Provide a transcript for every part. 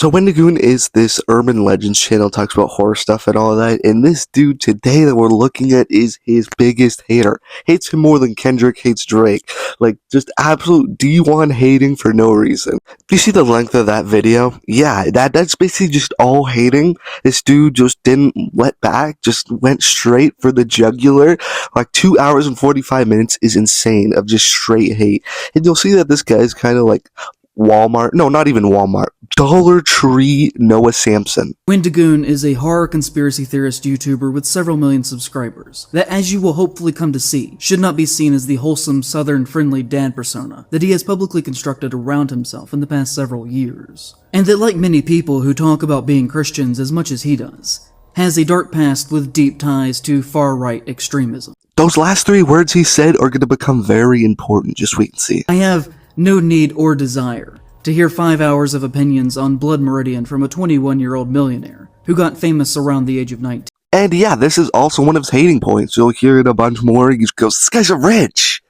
So Wendigoon is this urban legends channel, talks about horror stuff and all that, and this dude today that we're looking at is his biggest hater. Hates him more than Kendrick hates Drake. Like, just absolute D1 hating for no reason. Do you see the length of that video? Yeah, that's basically just all hating. This dude just didn't let back, just went straight for the jugular. Like 2 hours and 45 minutes is insane of just straight hate. And you'll see that this guy's kind of like Walmart, no, not even Walmart, Dollar Tree Noah Samson. Wendigoon is a horror conspiracy theorist YouTuber with several million subscribers that, as you will hopefully come to see, should not be seen as the wholesome, southern-friendly dad persona that he has publicly constructed around himself in the past several years. And that, like many people who talk about being Christians as much as he does, has a dark past with deep ties to far-right extremism. Those last 3 words he said are going to become very important, just wait and see. I have no need or desire to hear 5 hours of opinions on Blood Meridian from a 21-year-old millionaire who got famous around the age of 19. And yeah, this is also one of his hating points. You'll hear it a bunch more. He goes, this guy's rich.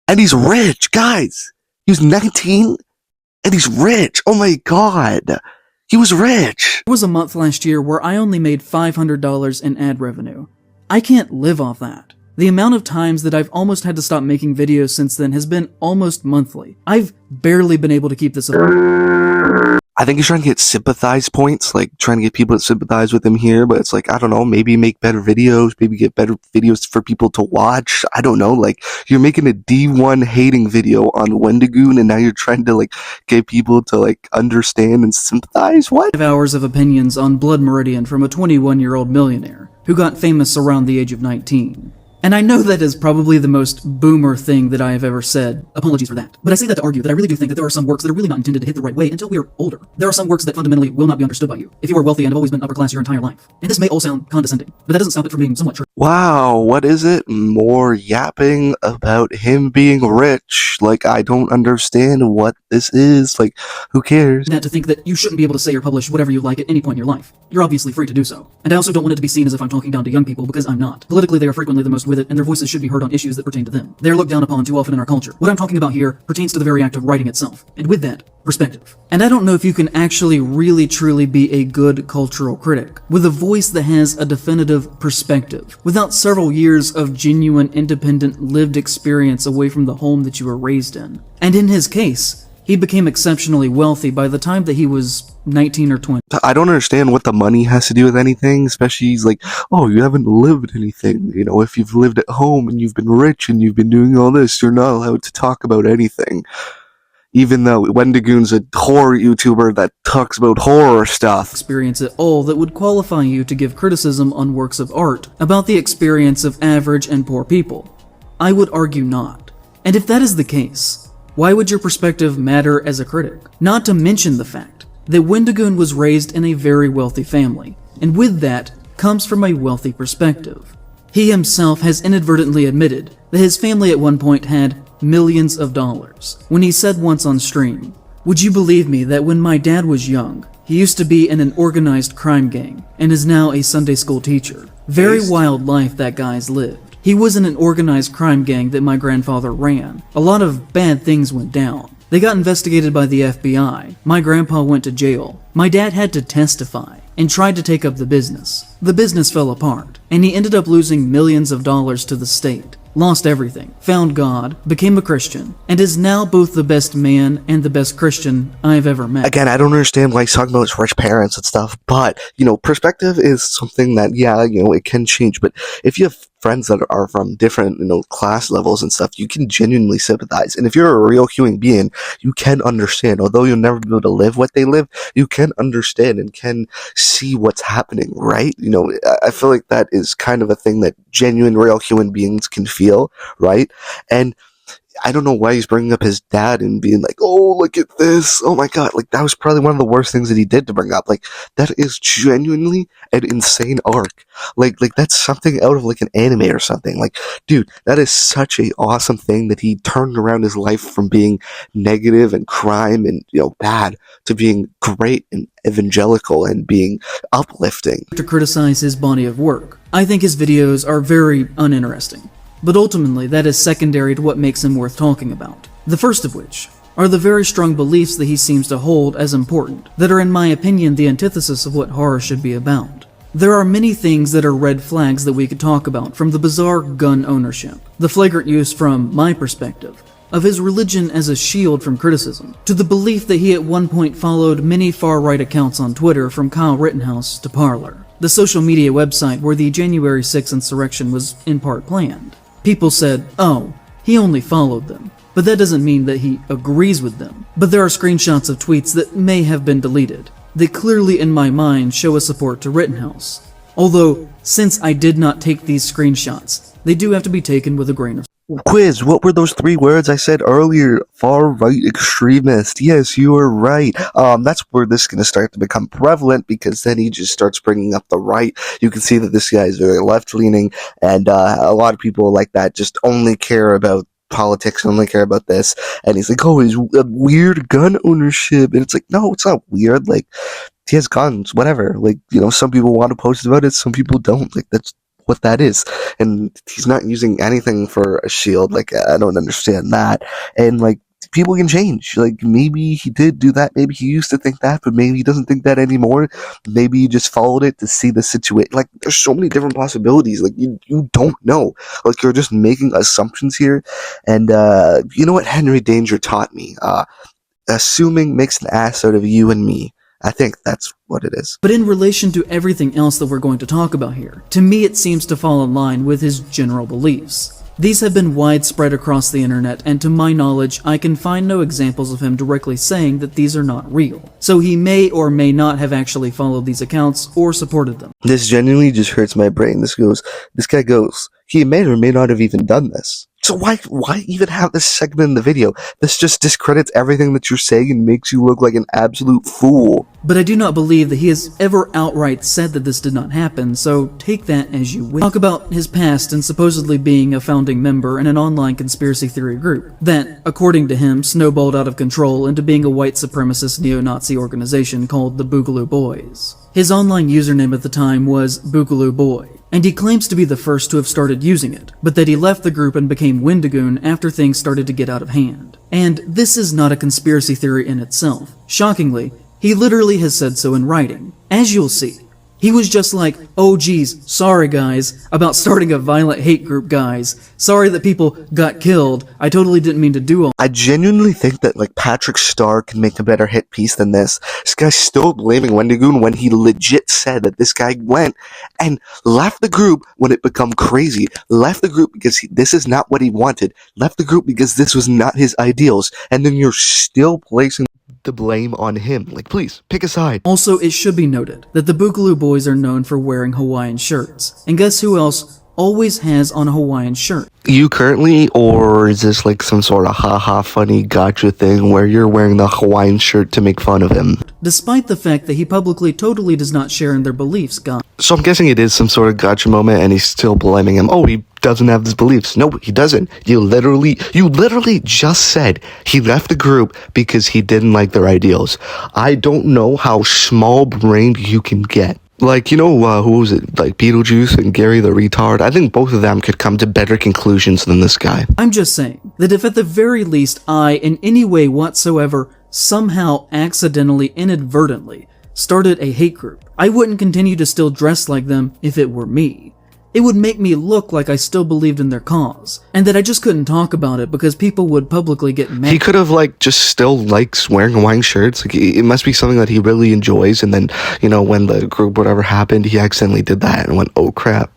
And he's rich, guys. He was 19 and he's rich. Oh my god. He was rich. There was a month last year where I only made $500 in ad revenue. I can't live off that. The amount of times that I've almost had to stop making videos since then has been almost monthly. I've barely been able to keep this up. I think he's trying to get sympathize points, like trying to get people to sympathize with him here, but it's like, I don't know, maybe make better videos, maybe get better videos for people to watch. I don't know, like, you're making a D1 hating video on Wendigoon and now you're trying to, like, get people to, like, understand and sympathize? What? 5 hours of opinions on Blood Meridian from a 21-year-old millionaire who got famous around the age of 19. And I know that is probably the most boomer thing that I have ever said. Apologies for that. But I say that to argue that I really do think that there are some works that are really not intended to hit the right way until we are older. There are some works that fundamentally will not be understood by you if you are wealthy and have always been upper class your entire life. And this may all sound condescending, but that doesn't stop it from being somewhat true. Wow, what is it? More yapping about him being rich. Like, I don't understand what this is. Like, who cares? That to think that you shouldn't be able to say or publish whatever you like at any point in your life. You're obviously free to do so. And I also don't want it to be seen as if I'm talking down to young people, because I'm not. Politically, they are frequently the most with it, and their voices should be heard on issues that pertain to them. They are looked down upon too often in our culture. What I'm talking about here pertains to the very act of writing itself, and with that, perspective. And I don't know if you can actually really truly be a good cultural critic with a voice that has a definitive perspective, without several years of genuine, independent, lived experience away from the home that you were raised in. And in his case, he became exceptionally wealthy by the time that he was 19 or 20. I don't understand what the money has to do with anything, especially he's like, oh, you haven't lived anything. You know, if you've lived at home and you've been rich and you've been doing all this, you're not allowed to talk about anything. Even though Wendigoon's a horror YouTuber that talks about horror stuff. Experience at all that would qualify you to give criticism on works of art about the experience of average and poor people. I would argue not. And if that is the case, why would your perspective matter as a critic? Not to mention the fact that Wendigoon was raised in a very wealthy family, and with that comes from a wealthy perspective. He himself has inadvertently admitted that his family at one point had millions of dollars, when he said once on stream, "Would you believe me that when my dad was young, he used to be in an organized crime gang and is now a Sunday school teacher? Very wild life that guy's lived. He was in an organized crime gang that my grandfather ran. A lot of bad things went down. They got investigated by the FBI. My grandpa went to jail. My dad had to testify and tried to take up the business. The business fell apart, and he ended up losing millions of dollars to the state. Lost everything, found God, became a Christian, and is now both the best man and the best Christian I've ever met." Again, I don't understand why he's talking about his rich parents and stuff, but, you know, perspective is something that, yeah, you know, it can change, but if you have friends that are from different, you know, class levels and stuff, you can genuinely sympathize, and if you're a real human being, you can understand. Although you'll never be able to live what they live, you can understand and can see what's happening, right? You know, I feel like that is kind of a thing that genuine, real human beings can feel, right? And I don't know why he's bringing up his dad and being like, oh, look at this. Oh my god. Like, that was probably one of the worst things that he did to bring up. Like, that is genuinely an insane arc. Like that's something out of like an anime or something. Like, dude, that is such a awesome thing that he turned around his life from being negative and crime and, you know, bad to being great and evangelical and being uplifting. To criticize his body of work, I think his videos are very uninteresting. But ultimately, that is secondary to what makes him worth talking about. The first of which are the very strong beliefs that he seems to hold as important, that are in my opinion the antithesis of what horror should be about. There are many things that are red flags that we could talk about, from the bizarre gun ownership, the flagrant use from my perspective, of his religion as a shield from criticism, to the belief that he at one point followed many far-right accounts on Twitter, from Kyle Rittenhouse to Parler, the social media website where the January 6th insurrection was in part planned. People said, oh, he only followed them. But that doesn't mean that he agrees with them. But there are screenshots of tweets that may have been deleted, that clearly in my mind show a support to Rittenhouse. Although, since I did not take these screenshots, they do have to be taken with a grain of salt. Quiz, what were those 3 words I said earlier? Far-right extremist. Yes, you were right. That's where this is going to start to become prevalent, because then he just starts bringing up the right. You can see that this guy is very left-leaning, and a lot of people like that just only care about politics, only care about this, and he's like, oh, he's weird gun ownership, and it's like, no, it's not weird, like, he has guns, whatever, like, some people want to post about it, some people don't, like, that's what that is, and he's not using anything for a shield, like, I don't understand that, and, like, people can change, like, maybe he did do that, maybe he used to think that, but maybe he doesn't think that anymore, maybe he just followed it to see the situation, like, there's so many different possibilities, like, you don't know, like, you're just making assumptions here, and, you know what Henry Danger taught me, assuming makes an ass out of you and me. I think that's what it is. But in relation to everything else that we're going to talk about here, to me it seems to fall in line with his general beliefs. These have been widespread across the internet, and to my knowledge, I can find no examples of him directly saying that these are not real. So he may or may not have actually followed these accounts or supported them. This genuinely just hurts my brain. This guy goes, he may or may not have even done this. So why even have this segment in the video? This just discredits everything that you're saying and makes you look like an absolute fool. But I do not believe that he has ever outright said that this did not happen, so take that as you will. Talk about his past and supposedly being a founding member in an online conspiracy theory group that, according to him, snowballed out of control into being a white supremacist neo-Nazi organization called the Boogaloo Boys. His online username at the time was Boogaloo Boy, and he claims to be the first to have started using it, but that he left the group and became Wendigoon after things started to get out of hand. And this is not a conspiracy theory in itself. Shockingly, he literally has said so in writing. As you'll see, he was just like, oh geez, sorry guys, about starting a violent hate group, guys. Sorry that people got killed. I totally didn't mean to do all. I genuinely think that, like, Patrick Starr can make a better hit piece than this. This guy's still blaming Wendigoon when he legit said that this guy went and left the group when it became crazy. Left the group because this is not what he wanted. Left the group because this was not his ideals. And then you're still placing the blame on him. Like, please, pick a side. Also, it should be noted that the Boogaloo Boys are known for wearing Hawaiian shirts. And guess who else always has on a Hawaiian shirt? You currently, or is this like some sort of haha funny gotcha thing where you're wearing the Hawaiian shirt to make fun of him? Despite the fact that he publicly totally does not share in their beliefs, guys. So I'm guessing it is some sort of gotcha moment and he's still blaming him. Oh, he doesn't have these beliefs. No, he doesn't. You literally just said he left the group because he didn't like their ideals. I don't know how small-brained you can get. Like, who was it? Like Beetlejuice and Gary the Retard? I think both of them could come to better conclusions than this guy. I'm just saying that if at the very least I, in any way whatsoever, somehow accidentally, inadvertently, started a hate group, I wouldn't continue to still dress like them if it were me. It would make me look like I still believed in their cause, and that I just couldn't talk about it because people would publicly get mad. He could have, just still likes wearing Hawaiian shirts. Like, it must be something that he really enjoys, and then, when the group whatever happened, he accidentally did that and went, oh crap.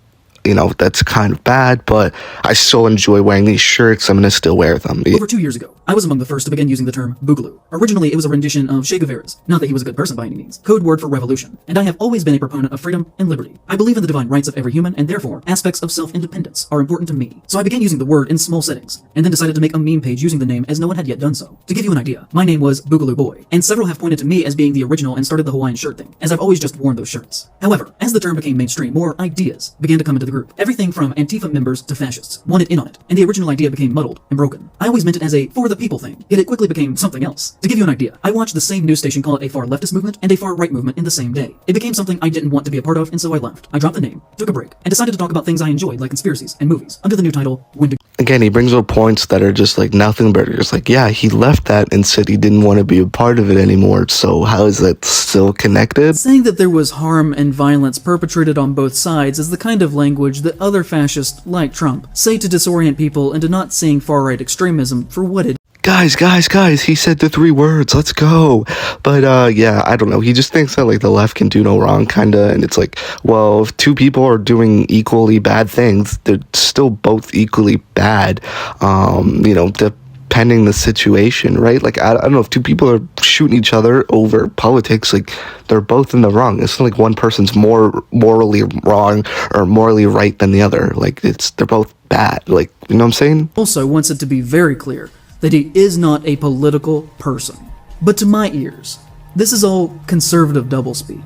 That's kind of bad, but I still enjoy wearing these shirts. I'm gonna still wear them. Over 2 years ago, I was among the first to begin using the term Boogaloo. Originally, it was a rendition of Che Guevara's, not that he was a good person by any means, code word for revolution, and I have always been a proponent of freedom and liberty. I believe in the divine rights of every human, and therefore, aspects of self-independence are important to me. So I began using the word in small settings, and then decided to make a meme page using the name as no one had yet done so. To give you an idea, my name was Boogaloo Boy, and several have pointed to me as being the original and started the Hawaiian shirt thing, as I've always just worn those shirts. However, as the term became mainstream, more ideas began to come into the group. Everything from Antifa members to fascists wanted in on it, and the original idea became muddled and broken. I always meant it as a for the people thing, yet it quickly became something else. To give you an idea, I watched the same news station call it a far leftist movement and a far right movement in the same day. It became something I didn't want to be a part of, and so I left. I dropped the name, took a break, and decided to talk about things I enjoyed like conspiracies and movies, under the new title, Wendigoon. Again, he brings up points that are just like nothing but it's like, yeah, he left that and said he didn't want to be a part of it anymore, so how is that still connected? Saying that there was harm and violence perpetrated on both sides is the kind of language that other fascists, like Trump, say to disorient people into not seeing far-right extremism for what it Guys, he said the 3 words, let's go. But, yeah, I don't know, he just thinks that, like, the left can do no wrong, kinda, and it's like, well, if 2 people are doing equally bad things, they're still both equally bad, depending the situation, right? Like, I don't know, if 2 people are shooting each other over politics, like, they're both in the wrong. It's not like one person's more morally wrong or morally right than the other. Like, they're both bad, like, you know what I'm saying? also wants it to be very clear that he is not a political person. But to my ears, this is all conservative doublespeak.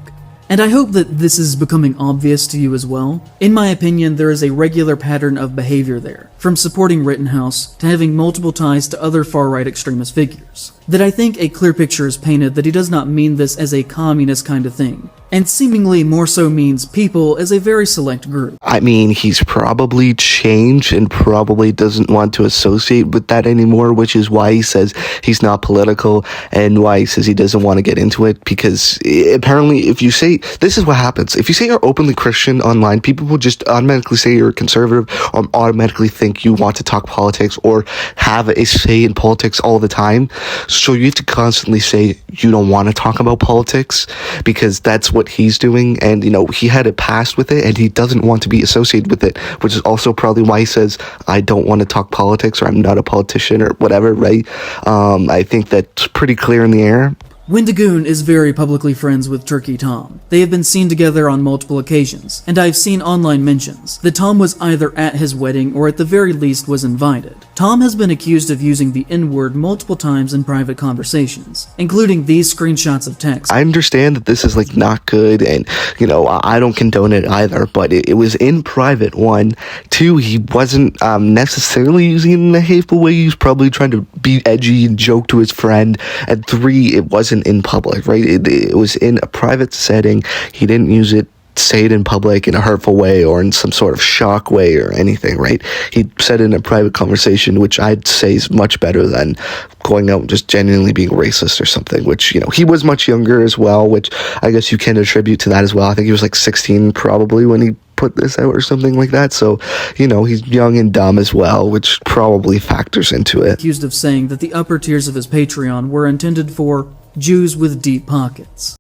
And I hope that this is becoming obvious to you as well. In my opinion, there is a regular pattern of behavior there, from supporting Rittenhouse to having multiple ties to other far-right extremist figures, that I think a clear picture is painted that he does not mean this as a communist kind of thing, and seemingly more so means people as a very select group. I mean, he's probably changed and probably doesn't want to associate with that anymore, which is why he says he's not political and why he says he doesn't want to get into it, because apparently if you say, this is what happens, if you say you're openly Christian online, people will just automatically say you're conservative or automatically think you want to talk politics or have a say in politics all the time. So you have to constantly say you don't want to talk about politics because that's what he's doing, and he had a past with it and he doesn't want to be associated with it, which is also probably why he says I don't want to talk politics or I'm not a politician or whatever, right? I think that's pretty clear in the air. Wendigoon is very publicly friends with Turkey Tom. They have been seen together on multiple occasions, and I've seen online mentions that Tom was either at his wedding or at the very least was invited. Tom has been accused of using the N-word multiple times in private conversations, including these screenshots of text. I understand that this is like not good, and I don't condone it either, but it was in private. 1, 2, he wasn't necessarily using it in a hateful way. He was probably trying to be edgy and joke to his friend, and 3, it wasn't in public, right? It was in a private setting. He didn't say it in public in a hurtful way or in some sort of shock way or anything, right? He said it in a private conversation, which I'd say is much better than going out and just genuinely being racist or something, which, he was much younger as well, which I guess you can attribute to that as well. I think he was like 16 probably when he put this out or something like that, so he's young and dumb as well, which probably factors into it. Accused of saying that the upper tiers of his Patreon were intended for Jews with deep pockets.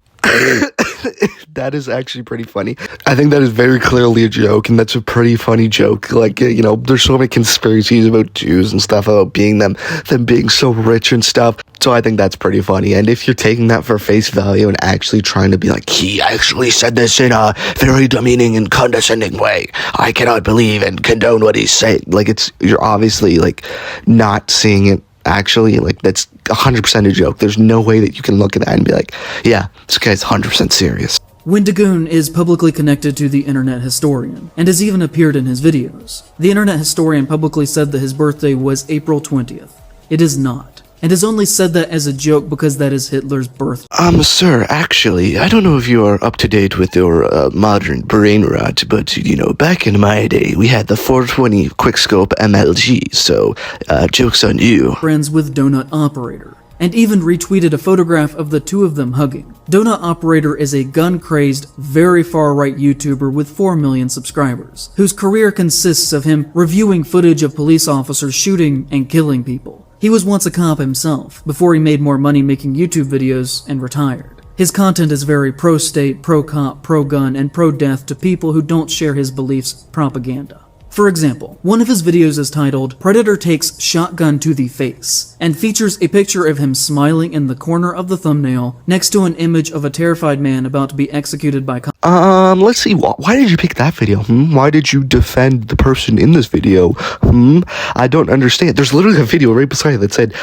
That is actually pretty funny. I think that is very clearly a joke, and that's a pretty funny joke. Like, there's so many conspiracies about Jews and stuff, about them being so rich and stuff. So I think that's pretty funny. And if you're taking that for face value and actually trying to be like, he actually said this in a very demeaning and condescending way, I cannot believe and condone what he's saying. Like, you're obviously like not seeing it. Actually, like, that's 100% a joke. There's no way that you can look at that and be like, yeah, this guy's 100% serious. Wendigoon is publicly connected to the Internet Historian, and has even appeared in his videos. The Internet Historian publicly said that his birthday was April 20th. It is not, and has only said that as a joke because that is Hitler's birthday. Sir, actually, I don't know if you are up to date with your modern brain rot, but, back in my day, we had the 420 Quickscope MLG, so, joke's on you. Friends with Donut Operator, and even retweeted a photograph of the 2 of them hugging. Donut Operator is a gun-crazed, very far-right YouTuber with 4 million subscribers, whose career consists of him reviewing footage of police officers shooting and killing people. He was once a cop himself, before he made more money making YouTube videos and retired. His content is very pro-state, pro-cop, pro-gun, and pro-death to people who don't share his beliefs propaganda. For example, one of his videos is titled, Predator Takes Shotgun to the Face, and features a picture of him smiling in the corner of the thumbnail next to an image of a terrified man about to be executed by Let's see. Why did you pick that video? Why did you defend the person in this video? I don't understand. There's literally a video right beside it that said,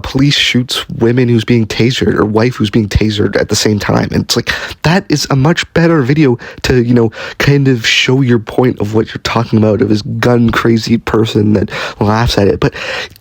police shoots women who's being tasered, or wife who's being tasered at the same time. And it's like, that is a much better video to, you know, kind of show your point of what you're talking about, of this gun crazy person that laughs at it. But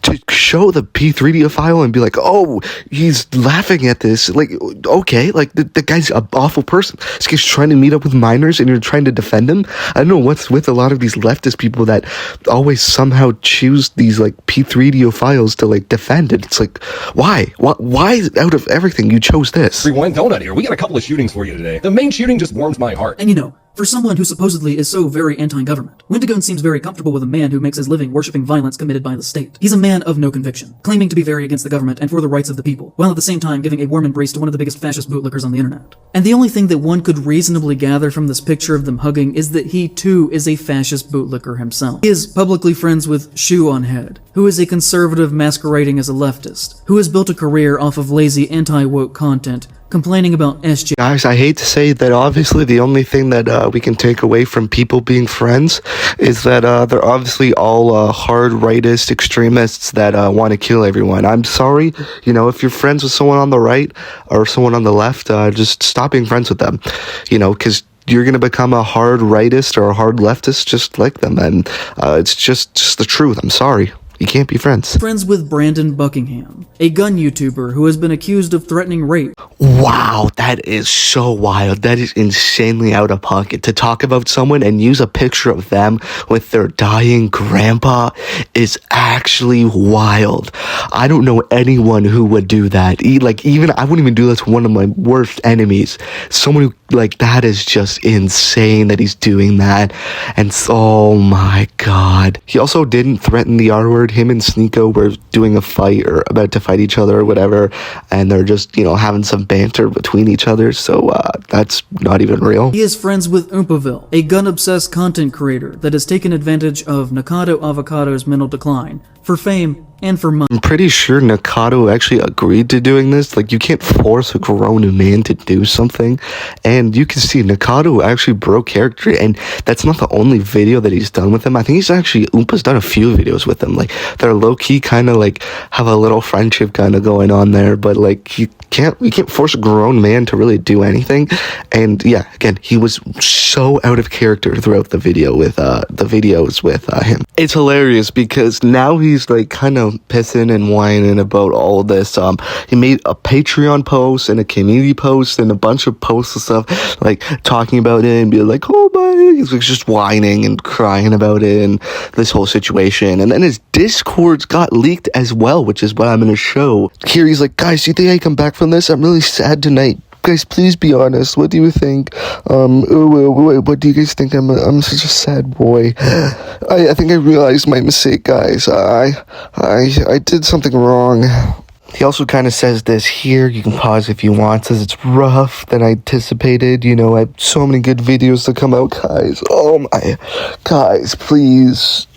to show the P3D file and be like, oh, he's laughing at this, like, okay, like, the guy's an awful person. This guy's trying to meet up with minors and you're trying to defend him. I don't know what's with a lot of these leftist people that always somehow choose these, like, P3D files to, like, defend it. It's like, why out of everything you chose this? Everyone, Donut here. We got a couple of shootings for you today. The main shooting just warms my heart. And you know, for someone who supposedly is so very anti-government, Wendigoon seems very comfortable with a man who makes his living worshipping violence committed by the state. He's a man of no conviction, claiming to be very against the government and for the rights of the people, while at the same time giving a warm embrace to one of the biggest fascist bootlickers on the internet. And the only thing that one could reasonably gather from this picture of them hugging is that he too is a fascist bootlicker himself. He is publicly friends with Shoe on Head, who is a conservative masquerading as a leftist, who has built a career off of lazy anti-woke content, complaining about SJ. Guys, I hate to say that obviously the only thing that we can take away from people being friends is that they're obviously all hard rightist extremists that want to kill everyone. I'm sorry, you know, if you're friends with someone on the right or someone on the left, just stop being friends with them, you know, because you're going to become a hard rightist or a hard leftist just like them, and it's just the truth. I'm sorry. You can't be friends. Friends with Brandon Buckingham, a gun YouTuber who has been accused of threatening rape. Wow, that is so wild. That is insanely out of pocket. To talk about someone and use a picture of them with their dying grandpa is actually wild. I don't know anyone who would do that. Even I wouldn't even do that to one of my worst enemies. Someone who, like, that is just insane that he's doing that. And oh my god. He also didn't threaten the R word. Him and Sneeko were doing a fight or about to fight each other or whatever, and they're just, you know, having some banter between each other, so that's not even real. He is friends with Oompaville, a gun-obsessed content creator that has taken advantage of Nakado Avocado's mental decline for fame and for money. I'm pretty sure Nakado actually agreed to doing this. Like, you can't force a grown man to do something, and you can see Nakado actually broke character, and that's not the only video that he's done with him. I think he's actually, Oompa's done a few videos with him. Like, they're low-key kind of like have a little friendship kind of going on there, but like you can't force a grown man to really do anything. And yeah, again, he was so out of character throughout the video with the videos with him. It's hilarious because now he's like kind of pissing and whining about all of this. He made a Patreon post and a community post and a bunch of posts and stuff, like talking about it and be like, oh my, he's like just whining and crying about it and this whole situation. And then his Discords got leaked as well, which is what I'm gonna show here. He's like, guys, do you think I come back from this? I'm really sad tonight. Guys, please be honest. What do you think? What do you guys think? I'm such a sad boy. I think I realized my mistake, guys. I did something wrong. He also kind of says this here. You can pause if you want. Says it's rough than I anticipated. You know, I have so many good videos to come out, guys. Oh my, guys, please,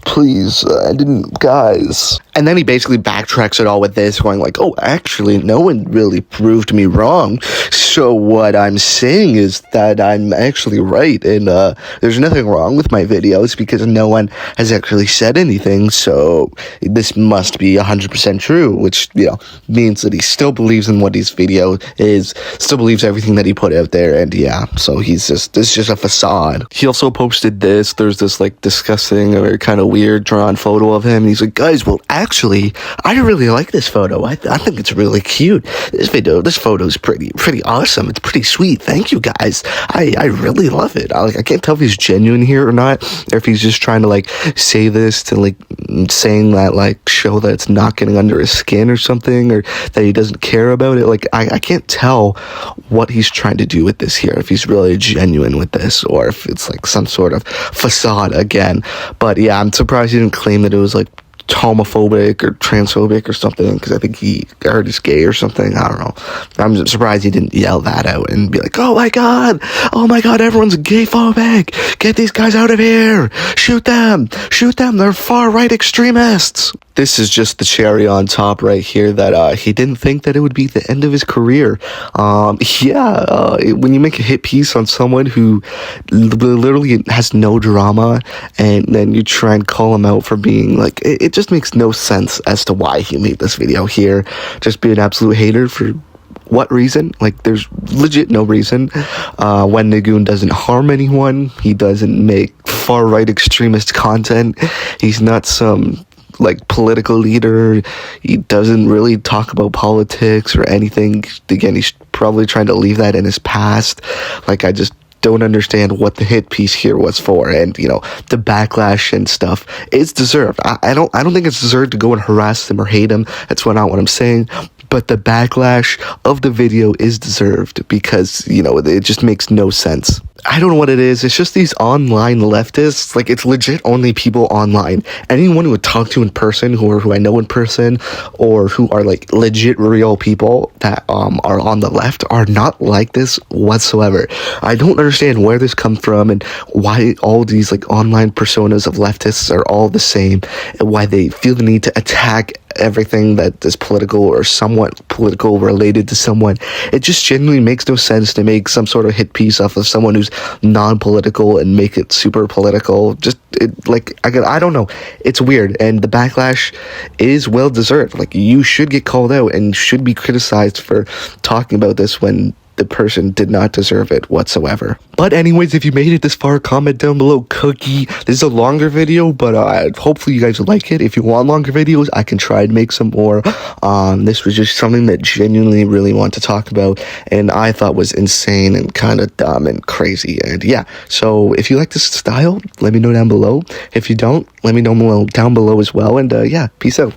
I didn't, guys. And then he basically backtracks it all with this, going like, oh, actually, no one really proved me wrong. So what I'm saying is that I'm actually right, and there's nothing wrong with my videos because no one has actually said anything, so this must be 100% true, which, you know, means that he still believes in what his video is, still believes everything that he put out there, and yeah, so it's just a facade. He also posted this. There's this, like, disgusting or kind of weird drawn photo of him, and he's like, guys, well, actually, I really like this photo. I think it's really cute. This photo is pretty awesome. It's pretty sweet. Thank you, guys. I really love it. I can't tell if he's genuine here or not, or if he's just trying to, like, say this to, like, saying that, like, show that it's not getting under his skin or something, or that he doesn't care about it. Like, I can't tell what he's trying to do with this here, if he's really genuine with this, or if it's, like, some sort of facade again. But, yeah, I'm surprised he didn't claim that it was, like, homophobic or transphobic or something, because I think he heard he's gay or something. I don't know. I'm surprised he didn't yell that out and be like, oh my god, everyone's gay phobic, get these guys out of here, shoot them, they're far right extremists. this is just the cherry on top right here that he didn't think that it would be the end of his career. When you make a hit piece on someone who literally has no drama, and then you try and call him out for being like, it just makes no sense as to why he made this video here. Just be an absolute hater for what reason? Like, there's legit no reason. Wendigoon doesn't harm anyone. He doesn't make far-right extremist content. He's not some like political leader. He doesn't really talk about politics or anything. Again, he's probably trying to leave that in his past. Like, I just don't understand what the hit piece here was for. And, you know, the backlash and stuff, it's deserved. I don't think it's deserved to go and harass him or hate him. That's not what I'm saying. But the backlash of the video is deserved because, you know, it just makes no sense. I don't know what it is. It's just these online leftists. Like, it's legit only people online. Anyone who would talk to in person, who I know in person, or who are like legit real people that are on the left, are not like this whatsoever. I don't understand where this comes from and why all these like online personas of leftists are all the same, and why they feel the need to attack everything that is political or somewhat political related to someone. It just genuinely makes no sense to make some sort of hit piece off of someone who's non-political and make it super political. I don't know. It's weird, and the backlash is well deserved. Like, you should get called out and should be criticized for talking about this when the person did not deserve it whatsoever. But anyways, if you made it this far, comment down below, cookie. This is a longer video, but hopefully you guys will like it. If you want longer videos, I can try and make some more. This was just something that genuinely really want to talk about, and I thought was insane and kind of dumb and crazy. And yeah, so if you like this style, let me know down below. If you don't, let me know down below as well. And yeah, peace out.